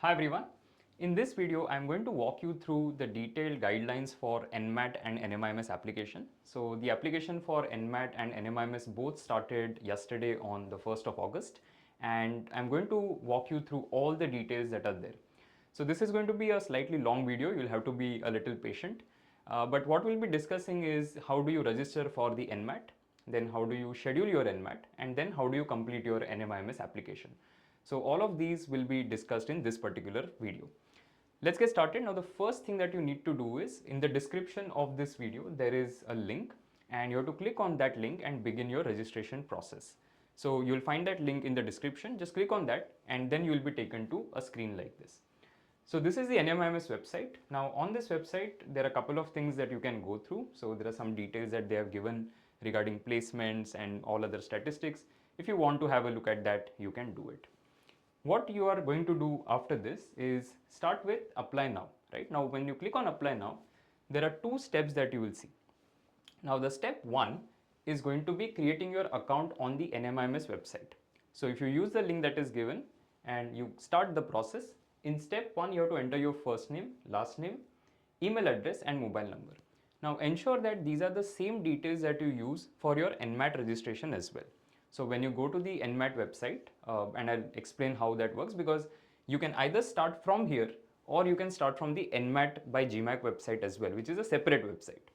Hi everyone. In this video, I'm going to walk you through the detailed guidelines for NMAT and NMIMS application. So the application for NMAT and NMIMS both started yesterday on the 1st of August, and I'm going to walk you through all the details that are there. So this is going to be a slightly long video. You'll have to be a little patient. But what we'll be discussing is how do you register for the NMAT, then how do you schedule your NMAT, and then how do you complete your NMIMS application. So all of these will be discussed in this particular video. Let's get started. Now the first thing that you need to do is in the description of this video there is a link and you have to click on that link and begin your registration process. So you'll find that link in the description, just click on that and then you will be taken to a screen like this. So this is the NMIMS website. Now on this website there are a couple of things that you can go through. So there are some details that they have given regarding placements and all other statistics. If you want to have a look at that, you can do it. What you are going to do after this is start with apply now, right? Now when you click on apply now, there are two steps that you will see. Now the step one is going to be creating your account on the NMIMS website. So if you use the link that is given and you start the process, in step one you have to enter your first name, last name, email address and mobile number. Now ensure that these are the same details that you use for your NMAT registration as well. So when you go to the NMAT website, and I'll explain how that works, because you can either start from here or you can start from the NMAT by GMAC website as well, which is a separate website.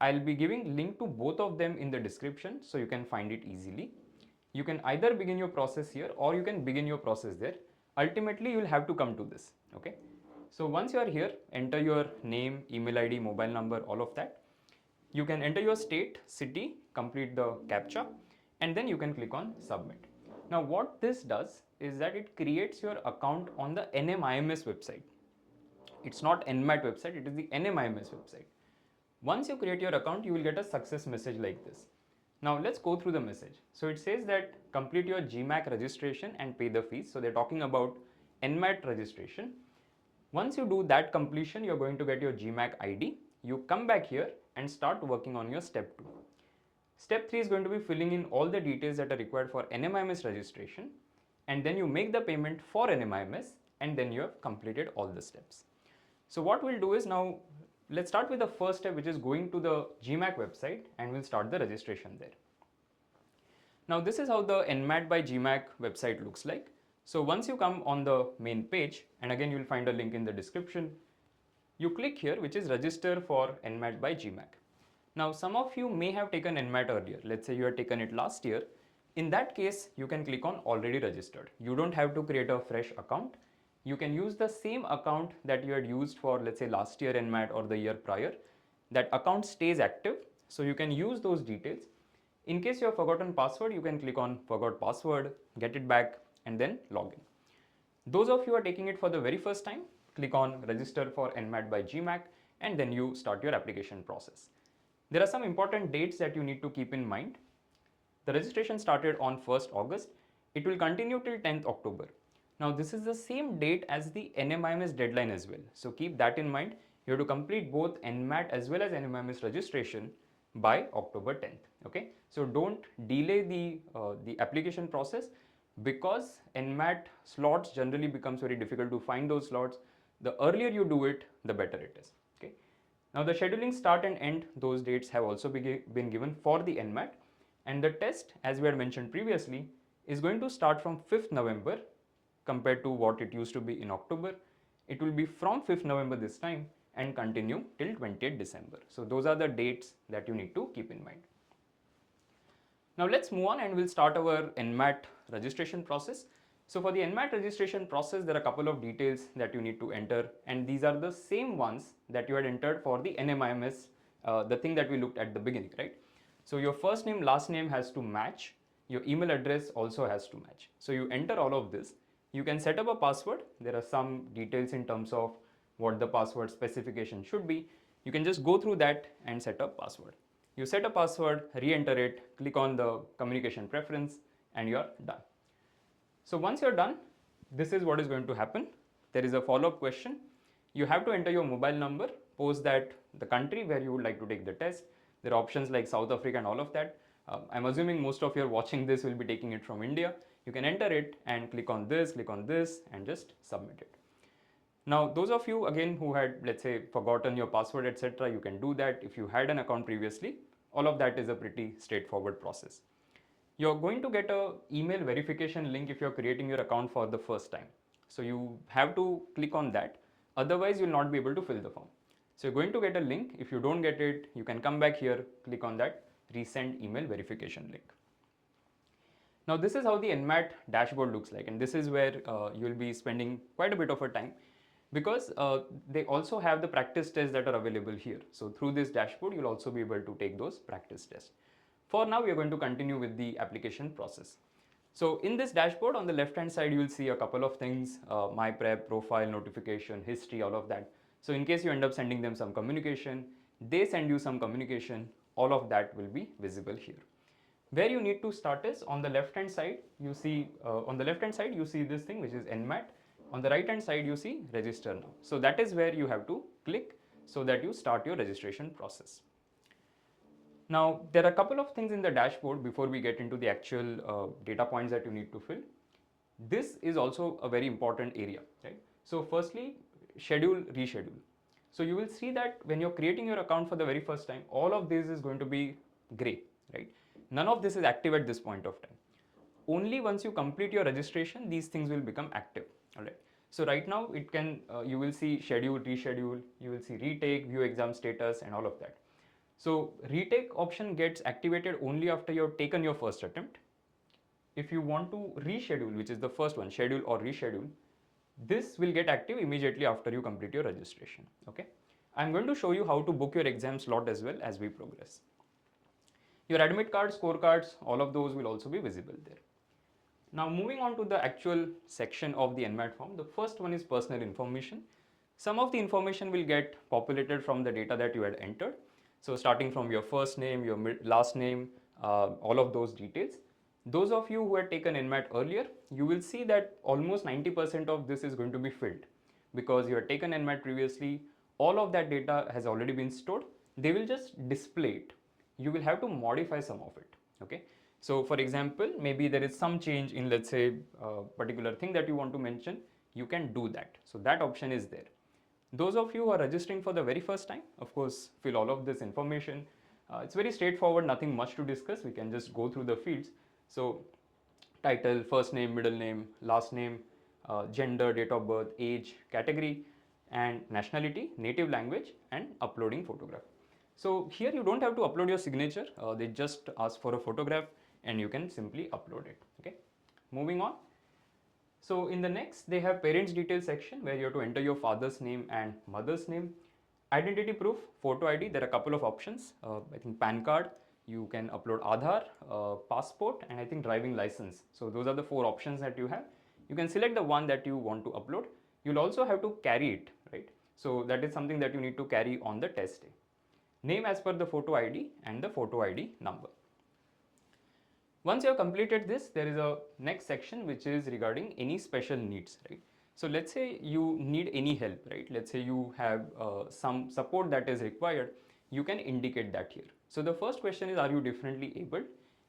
I'll be giving link to both of them in the description so you can find it easily. You can either begin your process here or you can begin your process there. Ultimately, you will have to come to this, okay? So once you are here, enter your name, email ID, mobile number, all of that. You can enter your state, city, complete the CAPTCHA, and then you can click on submit. Now what this does is that it creates your account on the NMIMS website. It's not NMAT website, it is the NMIMS website. Once you create your account, you will get a success message like this. Now let's go through the message. So it says that complete your GMAC registration and pay the fees. So they're talking about NMAT registration. Once you do that completion, you're going to get your GMAC ID. You come back here and start working on your step 2. Step 3 is going to be filling in all the details that are required for NMIMS registration, and then you make the payment for NMIMS and then you have completed all the steps. So what we'll do is now let's start with the first step, which is going to the GMAC website, and we'll start the registration there. Now this is how the NMAT by GMAC website looks like. So once you come on the main page, and again you'll find a link in the description, you click here which is register for NMAT by GMAC. Now some of you may have taken NMAT earlier. Let's say you had taken it last year. In that case, you can click on already registered. You don't have to create a fresh account. You can use the same account that you had used for, let's say, last year NMAT or the year prior. That account stays active, so you can use those details. In case you have forgotten password, you can click on forgot password, get it back, and then log in. Those of you who are taking it for the very first time, click on register for NMAT by GMAC, and then you start your application process. There are some important dates that you need to keep in mind. The registration started on 1st August. It will continue till 10th October. Now this is the same date as the NMIMS deadline as well. So keep that in mind. You have to complete both NMAT as well as NMIMS registration by October 10th. Okay. So don't delay the application process, because NMAT slots generally becomes very difficult to find those slots. The earlier you do it, the better it is. Okay. Now the scheduling start and end, those dates have also been given for the NMAT, and the test, as we had mentioned previously, is going to start from 5th November compared to what it used to be in October. It will be from 5th November this time and continue till 20th December. So those are the dates that you need to keep in mind. Now let's move on and we'll start our NMAT registration process. So for the NMAT registration process, there are a couple of details that you need to enter, and these are the same ones that you had entered for the NMIMS, the thing that we looked at the beginning, right? So your first name, last name has to match. Your email address also has to match. So you enter all of this. You can set up a password. There are some details in terms of what the password specification should be. You can just go through that and set up password. You set a password, re-enter it, click on the communication preference, and you're done. So once you're done, this is what is going to happen. There is a follow-up question. You have to enter your mobile number, post that the country where you would like to take the test. There are options like South Africa and all of that. I'm assuming most of you are watching this will be taking it from India. You can enter it and click on this and just submit it. Now, those of you again who had, let's say, forgotten your password, etc., you can do that. If you had an account previously, all of that is a pretty straightforward process. You're going to get a email verification link if you're creating your account for the first time. So you have to click on that. Otherwise, you'll not be able to fill the form. So you're going to get a link. If you don't get it, you can come back here, click on that resend email verification link. Now this is how the NMAT dashboard looks like, and this is where you'll be spending quite a bit of a time, because they also have the practice tests that are available here. So through this dashboard, you'll also be able to take those practice tests. For now, we are going to continue with the application process. So in this dashboard, on the left hand side, you will see a couple of things, my prep, profile, notification, history, all of that. So in case you end up sending them some communication, they send you some communication, all of that will be visible here. Where you need to start is on the left hand side, you see this thing which is NMAT. On the right hand side, you see register now. So that is where you have to click so that you start your registration process. Now, there are a couple of things in the dashboard before we get into the actual data points that you need to fill. This is also a very important area, right? So firstly, schedule, reschedule. So you will see that when you're creating your account for the very first time, all of this is going to be gray, right? None of this is active at this point of time. Only once you complete your registration, these things will become active, all right? So right now it can, you will see schedule, reschedule, you will see retake, view exam status and all of that. So retake option gets activated only after you have taken your first attempt. If you want to reschedule, which is the first one, schedule or reschedule, this will get active immediately after you complete your registration, okay? I'm going to show you how to book your exam slot as well as we progress. Your admit cards, scorecards, all of those will also be visible there. Now moving on to the actual section of the NMAT form, the first one is personal information. Some of the information will get populated from the data that you had entered. So starting from your first name, your last name, all of those details. Those of you who had taken NMAT earlier, you will see that almost 90% of this is going to be filled because you had taken NMAT previously. All of that data has already been stored. They will just display it. You will have to modify some of it, okay? So for example, maybe there is some change in, let's say, a particular thing that you want to mention, you can do that. So that option is there. Those of you who are registering for the very first time, of course, fill all of this information. It's very straightforward, nothing much to discuss. We can just go through the fields. So title, first name, middle name, last name, gender, date of birth, age, category, and nationality, native language, and uploading photograph. So here you don't have to upload your signature. They just ask for a photograph and you can simply upload it, okay? Moving on. So in the next, they have parents details section where you have to enter your father's name and mother's name. Identity proof, photo ID, there are a couple of options. I think PAN card, you can upload Aadhaar, passport, and I think driving license. So those are the 4 options that you have. You can select the one that you want to upload. You'll also have to carry it, right? So that is something that you need to carry on the test day. Name as per the photo ID and the photo ID number. Once you have completed this, there is a next section which is regarding any special needs, right? So let's say you need any help, right? Let's say you have some support that is required, you can indicate that here. So the first question is, are you differently abled?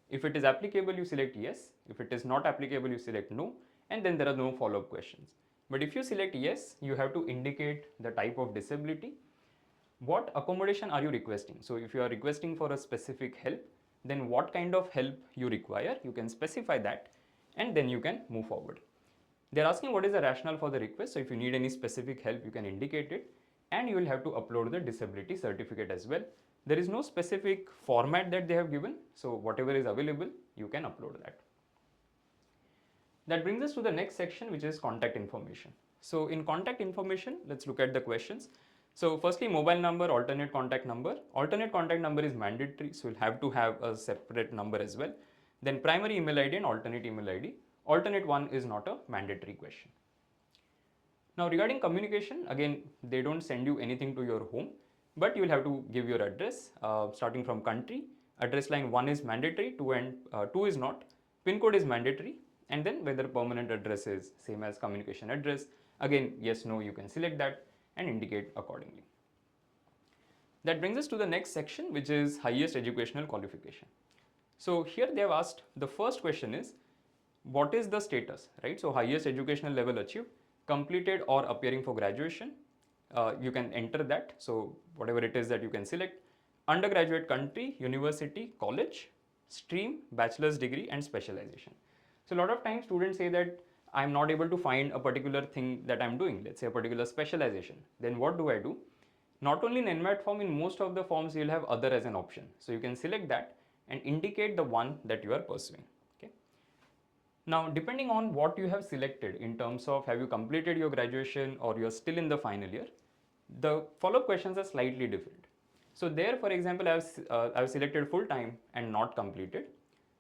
If it is applicable, you select yes. If it is not applicable, you select no. And then there are no follow-up questions. But if you select yes, you have to indicate the type of disability. What accommodation are you requesting? So if you are requesting for a specific help, then what kind of help you require, you can specify that and then you can move forward. They're asking what is the rationale for the request. So if you need any specific help, you can indicate it and you will have to upload the disability certificate as well. There is no specific format that they have given. So whatever is available, you can upload that. That brings us to the next section, which is contact information. So in contact information, let's look at the questions. So firstly, mobile number, alternate contact number. Alternate contact number is mandatory, so you'll have to have a separate number as well. Then primary email ID and alternate email ID. Alternate one is not a mandatory question. Now regarding communication, again, they don't send you anything to your home, but you will have to give your address, starting from country. Address line 1 is mandatory, 2 is not. PIN code is mandatory, and then whether permanent address is same as communication address. Again, yes, no, you can select that and indicate accordingly. That brings us to the next section, which is highest educational qualification. So here they have asked, the first question is, what is the status, right? So highest educational level achieved. completed or appearing for graduation, you can enter that. So whatever it is that you can select. Undergraduate country, university, college, stream, bachelor's degree and specialization. So a lot of times students say that I'm not able to find a particular thing that I'm doing, let's say a particular specialization. Then what do I do? Not only in NMAT form, in most of the forms you'll have other as an option. So you can select that and indicate the one that you are pursuing. Okay. Now, depending on what you have selected in terms of have you completed your graduation or you're still in the final year, the follow-up questions are slightly different. So there, for example, I've selected full-time and not completed.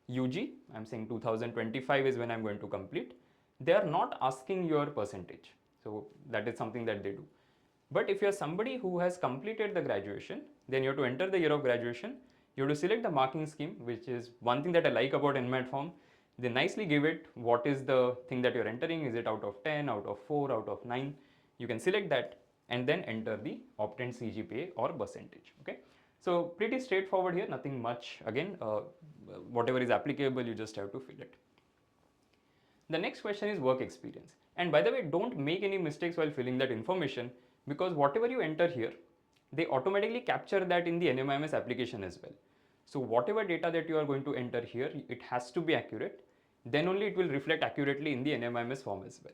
UG, I'm saying 2025 is when I'm going to complete. They are not asking your percentage. So that is something that they do. But if you're somebody who has completed the graduation, then you have to enter the year of graduation. You have to select the marking scheme, which is one thing that I like about NMAT form. They nicely give it what is the thing that you're entering. Is it out of 10, out of 4, out of 9? You can select that and then enter the obtained CGPA or percentage. Okay. So pretty straightforward here, nothing much. Again, whatever is applicable, you just have to fill it. The next question is work experience. And by the way, don't make any mistakes while filling that information, because whatever you enter here, they automatically capture that in the NMIMS application as well. So whatever data that you are going to enter here, it has to be accurate. Then only it will reflect accurately in the NMIMS form as well.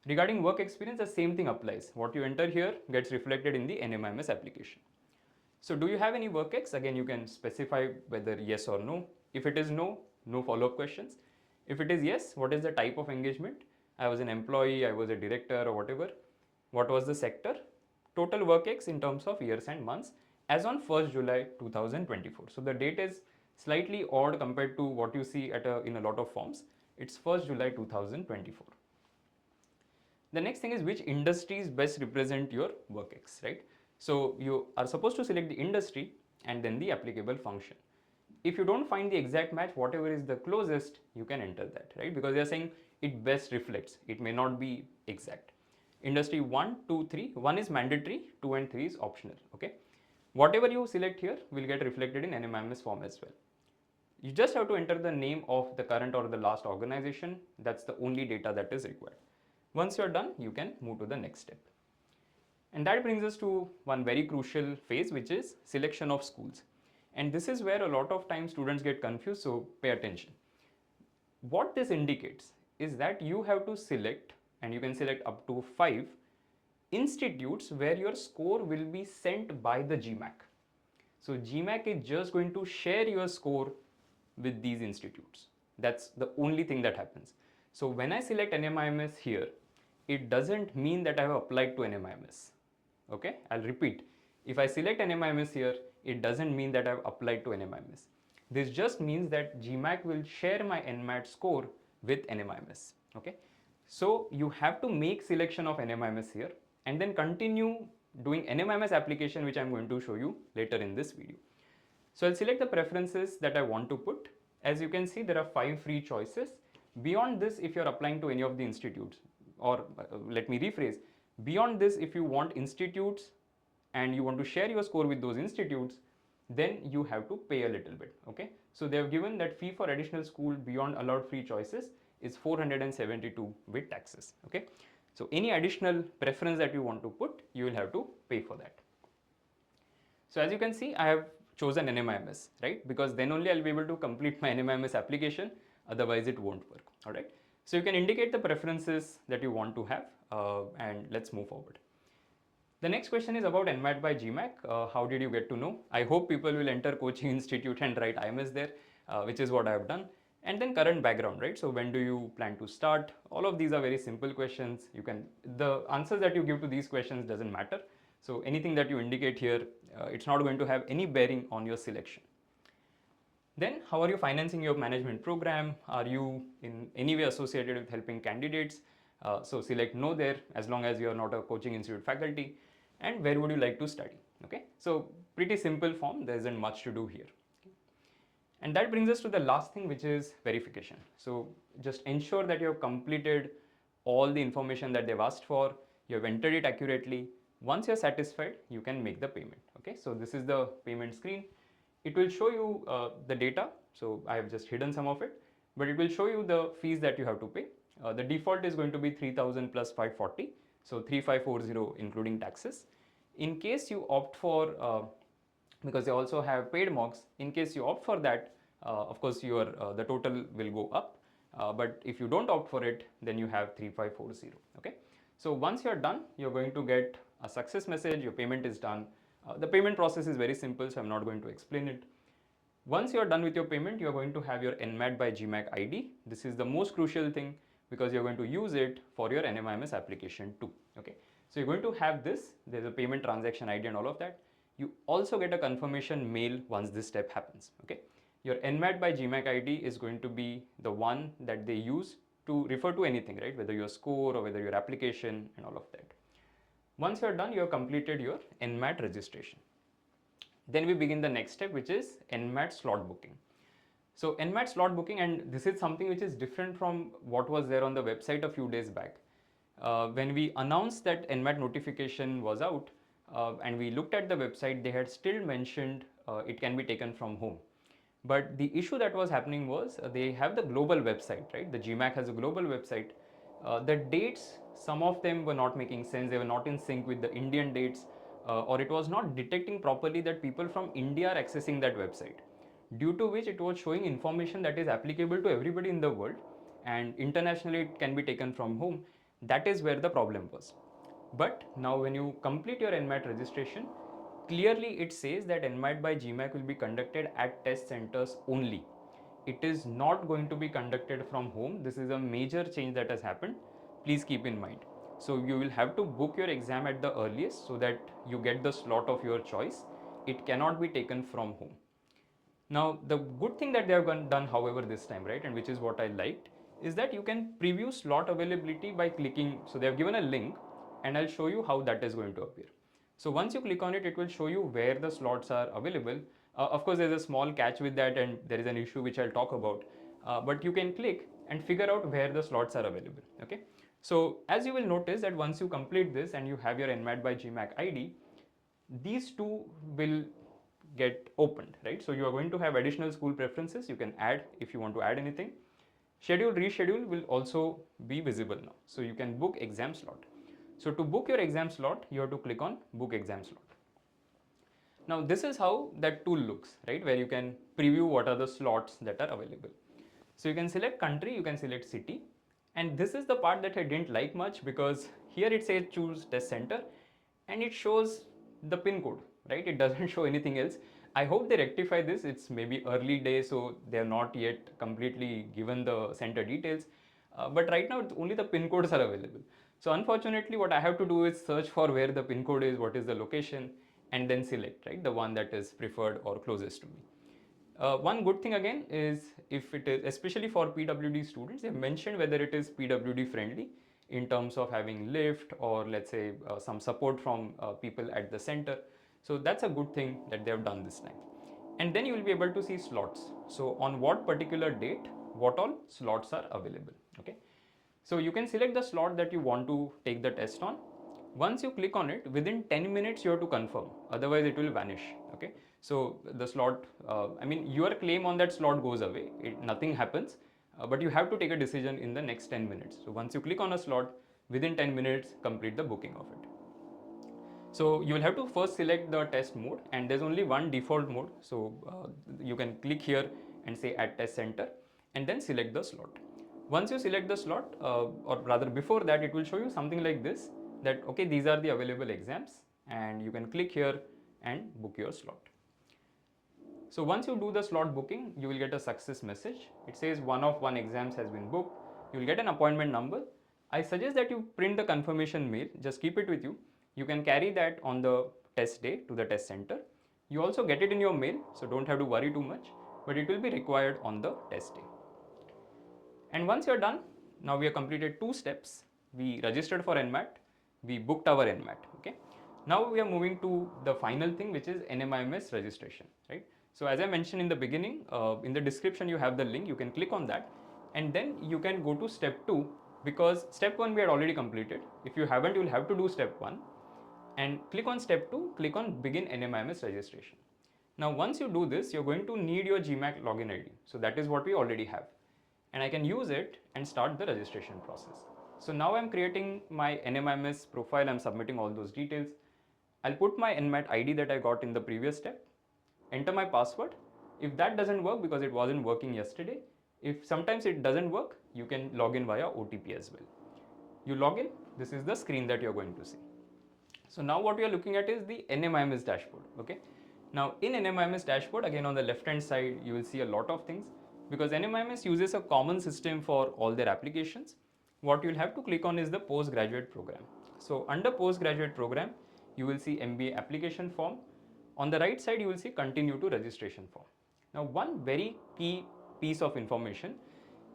Regarding work experience, the same thing applies. What you enter here gets reflected in the NMIMS application. So do you have any work ex? Again, you can specify whether yes or no. If it is no, no follow-up questions. If it is yes, what is the type of engagement? I was an employee, I was a director or whatever. What was the sector? Total work ex in terms of years and months as on 1st July 2024. So the date is slightly odd compared to what you see in a lot of forms. It's 1st July 2024. The next thing is which industries best represent your work ex, right? So you are supposed to select the industry and then the applicable function. If you don't find the exact match, whatever is the closest, you can enter that, right? Because they are saying it best reflects. It may not be exact. Industry 1, 2, 3. 1 is mandatory, 2 and 3 is optional, okay? Whatever you select here will get reflected in NMIMS form as well. You just have to enter the name of the current or the last organization. That's the only data that is required. Once you're done, you can move to the next step. And that brings us to one very crucial phase, which is selection of schools. And this is where a lot of times students get confused, so pay attention. What this indicates is that you have to select, and you can select up to 5 institutes where your score will be sent by the GMAC. So GMAC is just going to share your score with these institutes. That's the only thing that happens. So when I select NMIMS here, it doesn't mean that I have applied to NMIMS. Okay, I'll repeat. If I select NMIMS here, it doesn't mean that I've applied to NMIMS. This just means that GMAC will share my NMAT score with NMIMS. Okay, so you have to make selection of NMIMS here and then continue doing NMIMS application, which I'm going to show you later in this video. So I'll select the preferences that I want to put. As you can see, there are 5 free choices. Beyond this, if you're applying to any of the institutes, or let me rephrase, beyond this, if you want institutes and you want to share your score with those institutes, then you have to pay a little bit, okay? So they have given that fee for additional school beyond allowed free choices is 472 with taxes, okay? So any additional preference that you want to put, you will have to pay for that. So as you can see, I have chosen NMIMS, right? Because then only I'll be able to complete my NMIMS application, otherwise it won't work, all right? So you can indicate the preferences that you want to have, and let's move forward. The next question is about NMAT by GMAC. How did you get to know? I hope people will enter coaching institute and write IMS there, which is what I have done. And then current background, right? So when do you plan to start? All of these are very simple questions. The answers that you give to these questions doesn't matter. So anything that you indicate here, it's not going to have any bearing on your selection. Then how are you financing your management program? Are you in any way associated with helping candidates? So select no there, as long as you are not a coaching institute faculty. And where would you like to study? Okay, so pretty simple form. There isn't much to do here. Okay. And that brings us to the last thing, which is verification. So just ensure that you have completed all the information that they've asked for. You have entered it accurately. Once you're satisfied, you can make the payment. Okay, so this is the payment screen. It will show you the data. So I have just hidden some of it, but it will show you the fees that you have to pay. The default is going to be 3000 plus 540, so 3540 including taxes. In case you opt for, because they also have paid mocks, in case you opt for that, of course your the total will go up, but if you don't opt for it, then you have 3540. Okay, so once you're done, you're going to get a success message, your payment is done. The payment process is very simple, so I'm not going to explain it. Once you're done with your payment, you're going to have your NMAT by GMAC ID. This is the most crucial thing because you're going to use it for your NMIMS application too. Okay, so you're going to have this, there's a payment transaction ID and all of that. You also get a confirmation mail once this step happens. Okay, your NMAT by GMAC ID is going to be the one that they use to refer to anything, right? Whether your score or whether your application and all of that. Once you're done, you have completed your NMAT registration. Then we begin the next step, which is NMAT slot booking. So NMAT slot booking, and this is something which is different from what was there on the website a few days back. When we announced that NMAT notification was out, and we looked at the website, they had still mentioned it can be taken from home. But the issue that was happening was they have the global website, right? The GMAC has a global website. The dates, some of them were not making sense. They were not in sync with the Indian dates, or it was not detecting properly that people from India are accessing that website, due to which it was showing information that is applicable to everybody in the world, and internationally it can be taken from home. That is where the problem was. But now when you complete your NMAT registration, clearly it says that NMAT by GMAC will be conducted at test centers only. It is not going to be conducted from home. This is a major change that has happened. Please keep in mind. So you will have to book your exam at the earliest so that you get the slot of your choice. It cannot be taken from home. Now, the good thing that they have done, however, this time, right, and which is what I liked, is that you can preview slot availability by clicking. So they have given a link, and I'll show you how that is going to appear. So once you click on it, it will show you where the slots are available. Of course, there's a small catch with that, and there is an issue which I'll talk about. But you can click and figure out where the slots are available. Okay. So as you will notice that once you complete this and you have your NMAT by GMAC ID, these two will get opened, right? So you are going to have additional school preferences. You can add if you want to add anything. Schedule, reschedule will also be visible now. So you can book exam slot. So to book your exam slot, you have to click on book exam slot. Now this is how that tool looks, right? Where you can preview what are the slots that are available. So you can select country, you can select city. And this is the part that I didn't like much, because here it says choose test center and it shows the pin code, right? It doesn't show anything else. I hope they rectify this. It's maybe early days, so they're not yet completely given the center details. But right now, only the pin codes are available. So unfortunately, what I have to do is search for where the pin code is, what is the location, and then select, right, the one that is preferred or closest to me. One good thing again is, if it is, especially for PWD students, they have mentioned whether it is PWD friendly in terms of having lift or let's say some support from people at the center. So that's a good thing that they have done this time. And then you will be able to see slots. So on what particular date, what all slots are available. Okay. So you can select the slot that you want to take the test on. Once you click on it, within 10 minutes you have to confirm, otherwise it will vanish. Okay. So the slot, I mean your claim on that slot goes away, nothing happens, but you have to take a decision in the next 10 minutes. So once you click on a slot, within 10 minutes complete the booking of it. So you will have to first select the test mode, and there's only one default mode. So you can click here and say add test center and then select the slot. Once you select the slot, or rather before that, it will show you something like this, that okay, these are the available exams, and you can click here and book your slot. So once you do the slot booking, you will get a success message. It says 1 of 1 exams has been booked. You will get an appointment number. I suggest that you print the confirmation mail, just keep it with you. You can carry that on the test day to the test center. You also get it in your mail, so don't have to worry too much, but it will be required on the test day. And once you're done, now we have completed 2 steps. We registered for NMAT, we booked our NMAT. Okay. Now we are moving to the final thing, which is NMIMS registration, right? So as I mentioned in the beginning, in the description you have the link, you can click on that and then you can go to step 2, because step 1 we had already completed. If you haven't, you will have to do step 1 and click on step 2, click on begin NMIMS registration. Now once you do this, you're going to need your GMAC login ID. So that is what we already have. and I can use it and start the registration process. So now I'm creating my NMIMS profile, I'm submitting all those details. I'll put my NMAT ID that I got in the previous step, enter my password. If that doesn't work because it wasn't working yesterday, if sometimes it doesn't work, you can log in via OTP as well. You log in, this is the screen that you're going to see. So now what we are looking at is the NMIMS dashboard. Okay. Now in NMIMS dashboard, again on the left hand side, you will see a lot of things because NMIMS uses a common system for all their applications. What you'll have to click on is the postgraduate program. So under postgraduate program, you will see MBA application form. On the right side, you will see continue to registration form. Now one very key piece of information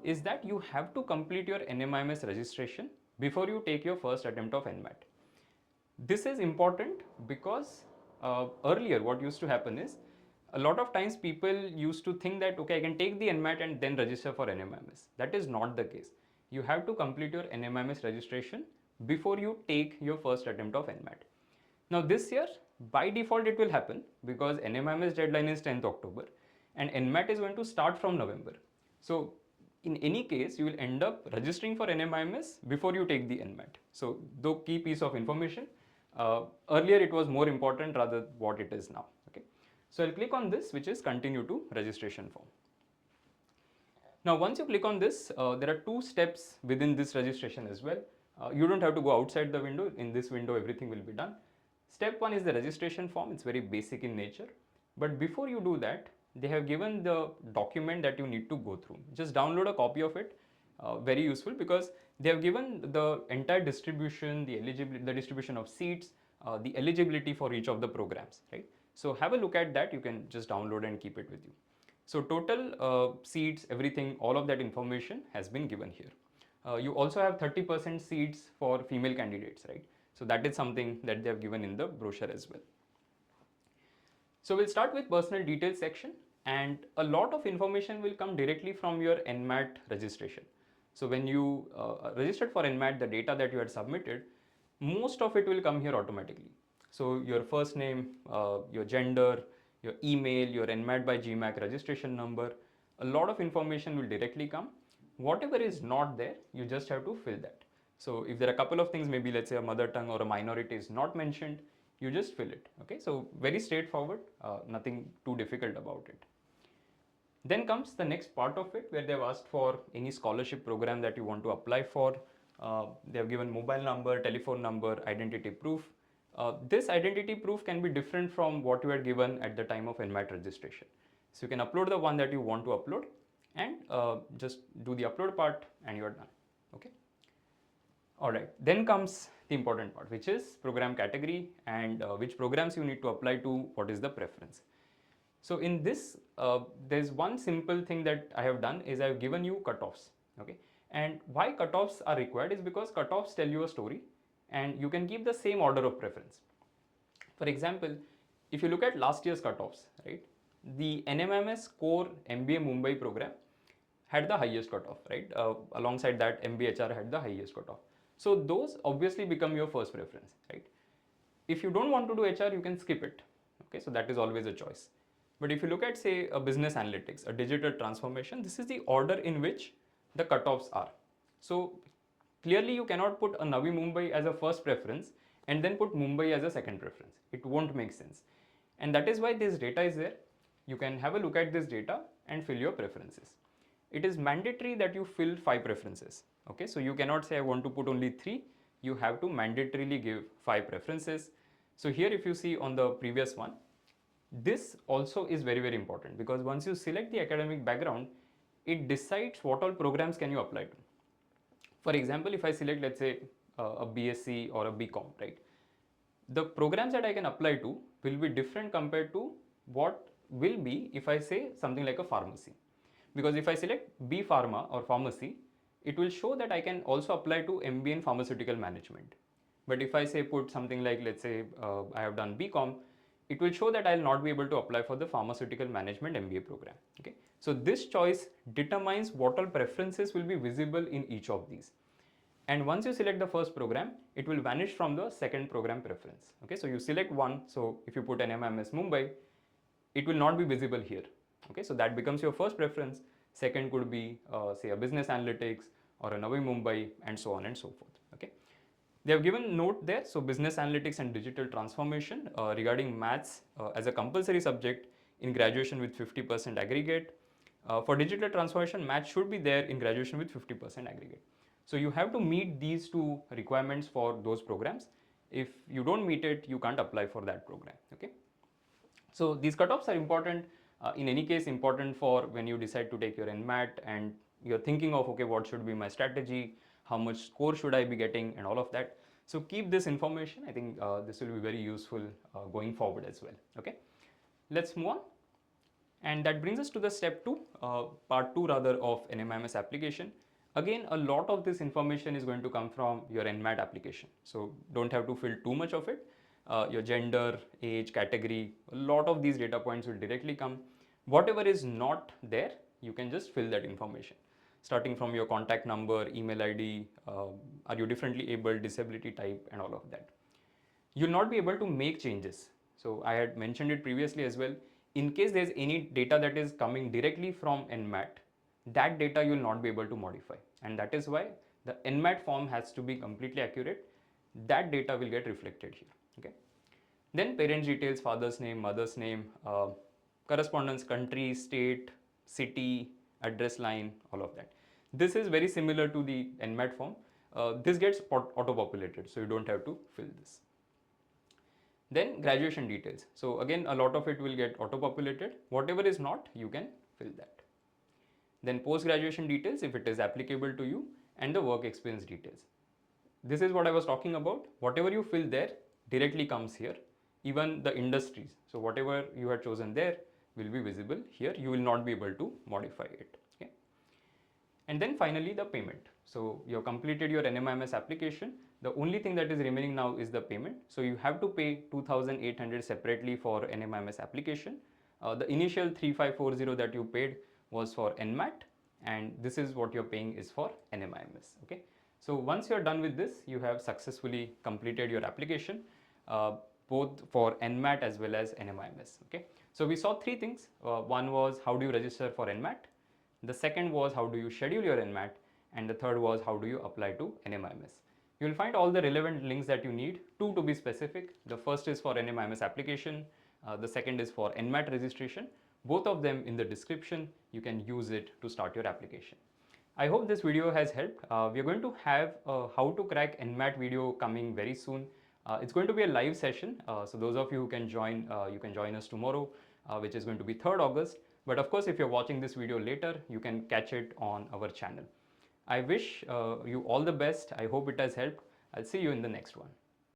is that you have to complete your NMIMS registration before you take your first attempt of NMAT. This is important because earlier what used to happen is a lot of times people used to think that okay, I can take the NMAT and then register for NMIMS. That is not the case. You have to complete your NMIMS registration before you take your first attempt of NMAT. Now this year by default it will happen because NMIMS deadline is 10th October and NMAT is going to start from November. So in any case, you will end up registering for NMIMS before you take the NMAT. So the key piece of information, earlier it was more important rather what it is now. Okay. So I'll click on this, which is continue to registration form. Now once you click on this, there are two steps within this registration as well. You don't have to go outside the window. In this window, everything will be done. Step one is the registration form. It's very basic in nature. But before you do that, they have given the document that you need to go through. Just download a copy of it. Very useful because they have given the entire distribution, the distribution of seats, the eligibility for each of the programs, right? So have a look at that. You can just download and keep it with you. So total seats, everything, all of that information has been given here. You also have 30% seats for female candidates, right? So that is something that they have given in the brochure as well. So we'll start with personal details section, and a lot of information will come directly from your NMAT registration. So when you registered for NMAT, the data that you had submitted, most of it will come here automatically. So your first name, your gender, your email, your NMAT by GMAC registration number, a lot of information will directly come. Whatever is not there, you just have to fill that. So if there are a couple of things, maybe let's say a mother tongue or a minority is not mentioned, you just fill it. Okay, so very straightforward, nothing too difficult about it. Then comes the next part of it where they've asked for any scholarship program that you want to apply for. They have given mobile number, telephone number, identity proof. This identity proof can be different from what you had given at the time of NMAT registration. So you can upload the one that you want to upload and just do the upload part and you're done. Okay. All right, then comes the important part, which is program category and which programs you need to apply to, what is the preference. So in this, there's one simple thing that I have done is I've given you cutoffs. Okay, and why cutoffs are required is because cutoffs tell you a story and you can keep the same order of preference. For example, if you look at last year's cutoffs, right, the NMIMS core MBA Mumbai program had the highest cutoff, right? Alongside that, MBHR had the highest cutoff. So those obviously become your first preference, right? If you don't want to do HR, you can skip it. Okay, so that is always a choice. But if you look at, say, a business analytics, a digital transformation, this is the order in which the cutoffs are. So clearly you cannot put a Navi Mumbai as a first preference and then put Mumbai as a second preference. It won't make sense. And that is why this data is there. You can have a look at this data and fill your preferences. It is mandatory that you fill 5 preferences. Okay, so you cannot say I want to put only 3. You have to mandatorily give 5 preferences. So here if you see on the previous one, this also is very, very important because once you select the academic background, it decides what all programs can you apply to. For example, if I select, let's say, a BSc or a BCom, right? The programs that I can apply to will be different compared to what will be if I say something like a pharmacy. Because if I select B Pharma or pharmacy, it will show that I can also apply to MBA in pharmaceutical management. But if I say put something like, let's say, I have done BCom, it will show that I will not be able to apply for the pharmaceutical management MBA program. Okay, so this choice determines what all preferences will be visible in each of these. And once you select the first program, it will vanish from the second program preference. Okay, so you select one. So if you put NMIMS Mumbai, it will not be visible here. Okay, so that becomes your first preference. Second could be say a business analytics or a Navi Mumbai, and so on and so forth. Okay. They have given note there, so business analytics and digital transformation regarding maths as a compulsory subject in graduation with 50% aggregate. For digital transformation, maths should be there in graduation with 50% aggregate. So you have to meet these two requirements for those programs. If you don't meet it, you can't apply for that program. Okay. So these cutoffs are important. In any case, important for when you decide to take your NMAT and you're thinking of, okay, what should be my strategy, how much score should I be getting, and all of that. So keep this information. I think this will be very useful going forward as well. Okay, let's move on. And that brings us to the step 2, part 2 rather, of NMIMS application. Again, a lot of this information is going to come from your NMAT application. So don't have to fill too much of it. Your gender, age, category, a lot of these data points will directly come. Whatever is not there, you can just fill that information. Starting from your contact number, email ID, are you differently able, disability type, and all of that. You'll not be able to make changes. So I had mentioned it previously as well. In case there's any data that is coming directly from NMAT, that data you'll not be able to modify. And that is why the NMAT form has to be completely accurate. That data will get reflected here. Okay. Then parents' details, father's name, mother's name, correspondence, country, state, city, address line, all of that. This is very similar to the NMAT form. This gets auto-populated, so you don't have to fill this. Then graduation details. So again, a lot of it will get auto-populated. Whatever is not, you can fill that. Then post-graduation details, if it is applicable to you, and the work experience details. This is what I was talking about. Whatever you fill there directly comes here. Even the industries. So whatever you had chosen there will be visible here. You will not be able to modify it. Okay. And then finally the payment. So you have completed your NMIMS application. The only thing that is remaining now is the payment. So you have to pay 2,800 separately for NMIMS application. The initial 3,540 that you paid was for NMAT, and this is what you're paying is for NMIMS. Okay. So once you're done with this, you have successfully completed your application, both for NMAT as well as NMIMS. Okay. So we saw three things. One was how do you register for NMAT? The second was how do you schedule your NMAT? And the third was how do you apply to NMIMS? You will find all the relevant links that you need, two to be specific. The first is for NMIMS application. The second is for NMAT registration. Both of them in the description. You can use it to start your application. I hope this video has helped. We are going to have a how to crack NMAT video coming very soon. It's going to be a live session. So those of you who can join, you can join us tomorrow, which is going to be 3rd August. But of course, if you're watching this video later, you can catch it on our channel. I wish you all the best. I hope it has helped. I'll see you in the next one.